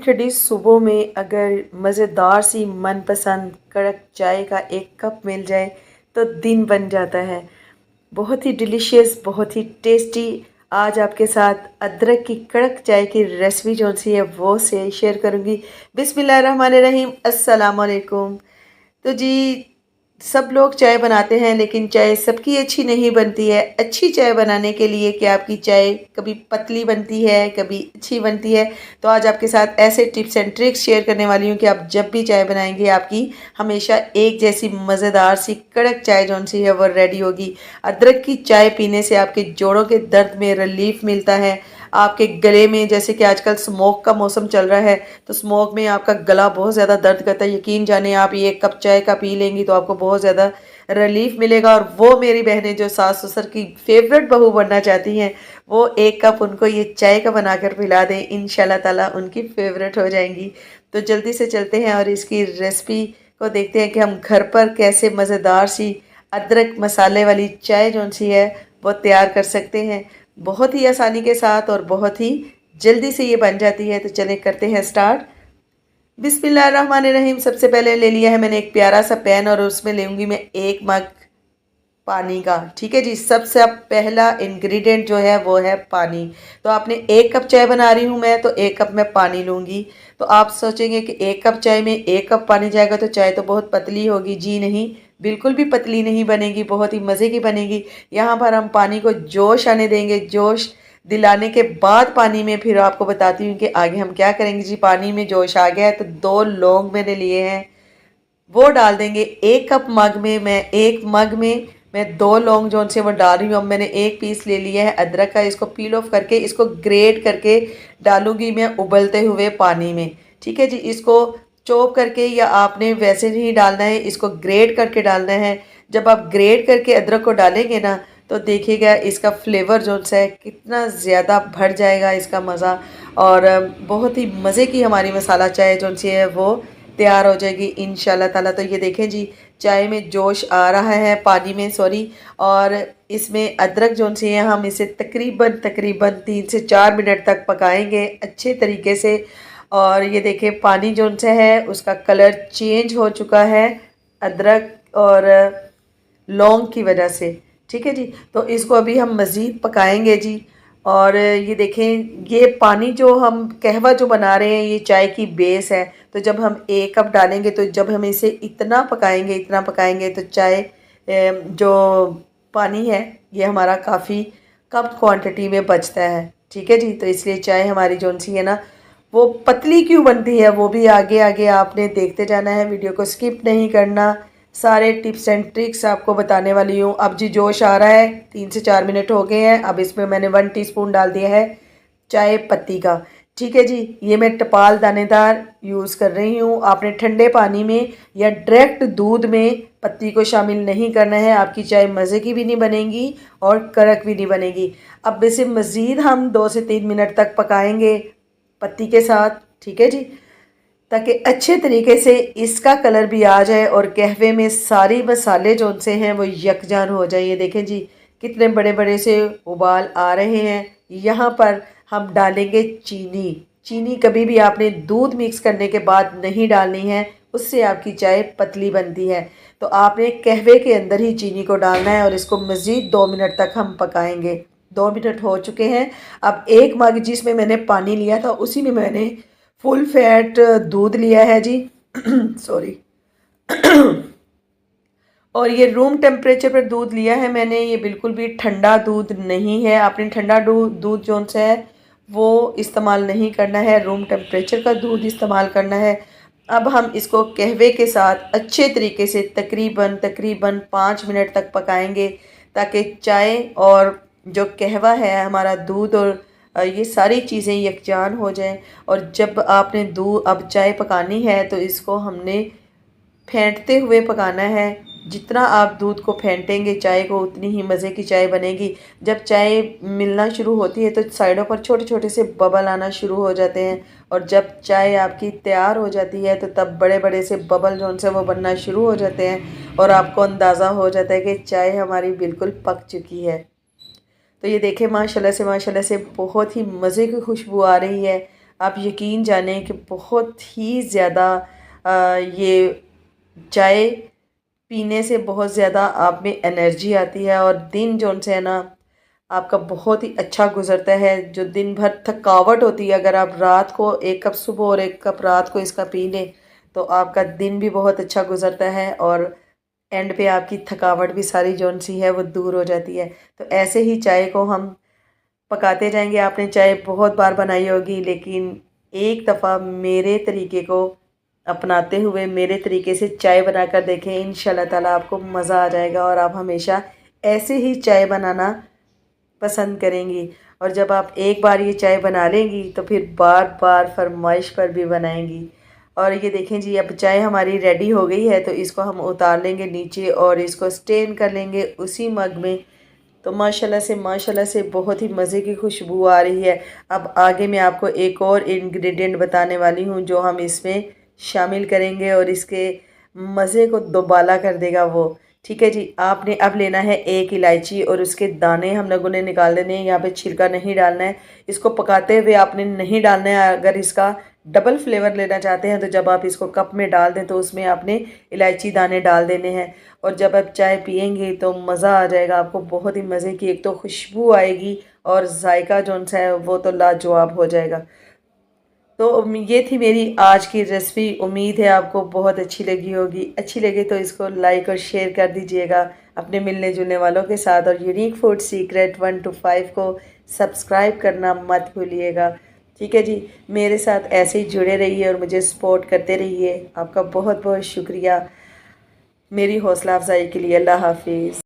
ठंडी सुबह में अगर मज़ेदार सी मनपसंद कड़क चाय का एक कप मिल जाए तो दिन बन जाता है। बहुत ही डिलीशियस, बहुत ही टेस्टी। आज आपके साथ अदरक की कड़क चाय की रेसिपी जो सी है वो से शेयर करूँगी। बिस्मिल्लाहिर्रहमानिर्रहीम, अस्सलाम वालेकुम। तो जी, सब लोग चाय बनाते हैं लेकिन चाय सबकी अच्छी नहीं बनती है। अच्छी चाय बनाने के लिए कि आपकी चाय कभी पतली बनती है, कभी अच्छी बनती है। तो आज आपके साथ ऐसे टिप्स एंड ट्रिक्स शेयर करने वाली हूँ कि आप जब भी चाय बनाएंगे आपकी हमेशा एक जैसी मज़ेदार सी कड़क चाय जौन सी है वो रेडी होगी। अदरक की चाय पीने से आपके जोड़ों के दर्द में रिलीफ मिलता है। आपके गले में, जैसे कि आजकल स्मोक का मौसम चल रहा है, तो स्मोक में आपका गला बहुत ज़्यादा दर्द करता है। यकीन जाने आप ये एक कप चाय का पी लेंगी तो आपको बहुत ज़्यादा रिलीफ मिलेगा। और वो मेरी बहनें जो सास ससुर की फेवरेट बहू बनना चाहती हैं, वो एक कप उनको ये चाय का बनाकर पिला दें, इंशाल्लाह ताला उनकी फेवरेट हो जाएंगी। तो जल्दी से चलते हैं और इसकी रेसिपी को देखते हैं कि हम घर पर कैसे मज़ेदार सी अदरक मसाले वाली चाय जौन सी है वो तैयार कर सकते हैं, बहुत ही आसानी के साथ और बहुत ही जल्दी से ये बन जाती है। तो चलें करते हैं स्टार्ट। बिस्मिल्लाहिर्रहमानिर्रहीम। सबसे पहले ले लिया है मैंने एक प्यारा सा पैन और उसमें लूँगी मैं 1 मग पानी का। ठीक है जी, सबसे पहला इंग्रेडिएंट जो है वो है पानी। तो आपने 1 कप चाय बना रही हूँ मैं, तो 1 कप मैं पानी लूँगी। तो आप सोचेंगे कि 1 कप चाय में 1 कप पानी जाएगा तो चाय तो बहुत पतली होगी। जी नहीं, बिल्कुल भी पतली नहीं बनेगी, बहुत ही मज़े की बनेगी। यहाँ पर हम पानी को जोश आने देंगे। जोश दिलाने के बाद पानी में फिर आपको बताती हूँ कि आगे हम क्या करेंगे। जी, पानी में जोश आ गया है तो 2 लौंग मैंने लिए हैं, वो डाल देंगे। 1 कप मग में मैं 1 मग में मैं 2 लौंग जो से वो डाल रही हूँ। अब मैंने 1 पीस ले लिया है अदरक का, इसको पील ऑफ करके इसको ग्रेट करके डालूंगी मैं उबलते हुए पानी में। ठीक है जी, इसको चॉप करके या आपने वैसे नहीं डालना है, इसको ग्रेट करके डालना है। जब आप ग्रेट करके अदरक को डालेंगे ना तो देखिएगा इसका फ्लेवर जो सा है कितना ज़्यादा बढ़ जाएगा, इसका मज़ा। और बहुत ही मज़े की हमारी मसाला चाय जो सी है वो तैयार हो जाएगी इंशाल्लाह ताला। तो ये देखें जी, चाय में जोश आ रहा है, पानी में सॉरी। और इसमें अदरक जो सी है हम इसे तकरीबन तकरीबन 3 से 4 मिनट तक पकाएंगे अच्छे तरीके से। और ये देखें पानी जो सा है उसका कलर चेंज हो चुका है अदरक और लौंग की वजह से। ठीक है जी, तो इसको अभी हम मज़ीद पकाएंगे जी। और ये देखें, ये पानी जो हम कहवा जो बना रहे हैं ये चाय की बेस है। तो जब हम 1 कप डालेंगे तो जब हम इसे इतना पकाएंगे तो चाय जो पानी है ये हमारा काफ़ी कम क्वांटिटी में बचता है। ठीक है जी, तो इसलिए चाय हमारी जो सी है ना वो पतली क्यों बनती है वो भी आगे आगे आपने देखते जाना है, वीडियो को स्किप नहीं करना। सारे टिप्स एंड ट्रिक्स आपको बताने वाली हूँ। अब जी जोश आ रहा है, 3 से 4 मिनट हो गए हैं। अब इसमें मैंने 1 टीस्पून डाल दिया है चाय पत्ती का। ठीक है जी, ये मैं टपाल दानेदार यूज़ कर रही हूँ। आपने ठंडे पानी में या डायरेक्ट दूध में पत्ती को शामिल नहीं करना है, आपकी चाय मज़े की भी नहीं बनेगी और कड़क भी नहीं बनेगी। अब इसे मज़ीद हम 2 से 3 मिनट तक पकाएंगे पत्ती के साथ। ठीक है जी, ताकि अच्छे तरीके से इसका कलर भी आ जाए और कहवे में सारी मसाले जो उनसे हैं वो यकजान हो जाए। ये देखें जी, कितने बड़े बड़े से उबाल आ रहे हैं। यहाँ पर हम डालेंगे चीनी। चीनी कभी भी आपने दूध मिक्स करने के बाद नहीं डालनी है, उससे आपकी चाय पतली बनती है। तो आपने कहवे के अंदर ही चीनी को डालना है और इसको मज़ीद 2 मिनट तक हम पकाएंगे। 2 मिनट हो चुके हैं। अब 1 मग जिसमें मैंने पानी लिया था उसी में मैंने फुल फैट दूध लिया है जी सॉरी और ये रूम टेम्परेचर पर दूध लिया है मैंने, ये बिल्कुल भी ठंडा दूध नहीं है। आपने ठंडा दूध जो सा है वो इस्तेमाल नहीं करना है, रूम टेम्परेचर का दूध इस्तेमाल करना है। अब हम इसको कहवे के साथ अच्छे तरीके से तकरीबन तकरीबन 5 मिनट तक पकाएंगे ताकि चाय और जो कहवा है हमारा दूध और ये सारी चीज़ें यकजान हो जाएं। और जब आपने दूध अब चाय पकानी है तो इसको हमने फेंटते हुए पकाना है। जितना आप दूध को फेंटेंगे चाय को उतनी ही मज़े की चाय बनेगी। जब चाय मिलना शुरू होती है तो साइडों पर छोटे छोटे से बबल आना शुरू हो जाते हैं और जब चाय आपकी तैयार हो जाती है तो तब बड़े बड़े से बबल जो उनसे वो बनना शुरू हो जाते हैं और आपको अंदाज़ा हो जाता है कि चाय हमारी बिल्कुल पक चुकी है। तो ये देखें माशाल्लाह से बहुत ही मज़े की खुशबू आ रही है। आप यकीन जानें कि बहुत ही ज़्यादा ये चाय पीने से बहुत ज़्यादा आप में एनर्जी आती है और दिन जो से है ना आपका बहुत ही अच्छा गुजरता है। जो दिन भर थकावट होती है, अगर आप रात को एक कप सुबह और एक कप रात को इसका पी लें तो आपका दिन भी बहुत अच्छा गुजरता है और एंड पे आपकी थकावट भी सारी जौन सी है वो दूर हो जाती है। तो ऐसे ही चाय को हम पकाते जाएंगे। आपने चाय बहुत बार बनाई होगी, लेकिन एक दफ़ा मेरे तरीके को अपनाते हुए मेरे तरीके से चाय बनाकर देखें, इंशाल्लाह ताला आपको मज़ा आ जाएगा और आप हमेशा ऐसे ही चाय बनाना पसंद करेंगी। और जब आप एक बार ये चाय बना लेंगी तो फिर बार बार फरमाइश पर भी बनाएंगी। और ये देखें जी, अब चाय हमारी रेडी हो गई है, तो इसको हम उतार लेंगे नीचे और इसको स्टेन कर लेंगे उसी मग में। तो माशाल्लाह से बहुत ही मज़े की खुशबू आ रही है। अब आगे मैं आपको एक और इंग्रेडिएंट बताने वाली हूँ जो हम इसमें शामिल करेंगे और इसके मज़े को दोबाला कर देगा वो। ठीक है जी, आपने अब लेना है एक इलायची और उसके दाने हम लोगों ने निकाल लेने हैं। यहाँ पे छिलका नहीं डालना है। इसको पकाते हुए आपने नहीं डालना है। अगर इसका डबल फ्लेवर लेना चाहते हैं तो जब आप इसको कप में डाल दें तो उसमें आपने इलायची दाने डाल देने हैं। और जब आप चाय पियेंगे तो मज़ा आ जाएगा आपको, बहुत ही मज़े की एक तो खुशबू आएगी और जायका जौन सा है वो तो लाजवाब हो जाएगा। तो ये थी मेरी आज की रेसिपी। उम्मीद है आपको बहुत अच्छी लगी होगी। अच्छी लगे तो इसको लाइक और शेयर कर दीजिएगा अपने मिलने जुलने वालों के साथ। और यूनिक फूड सीक्रेट 1 to 5 को सब्सक्राइब करना मत भूलिएगा। ठीक है जी, मेरे साथ ऐसे ही जुड़े रहिए और मुझे सपोर्ट करते रहिए। आपका बहुत बहुत शुक्रिया मेरी हौसला अफजाई के लिए। अल्लाह हाफिज़।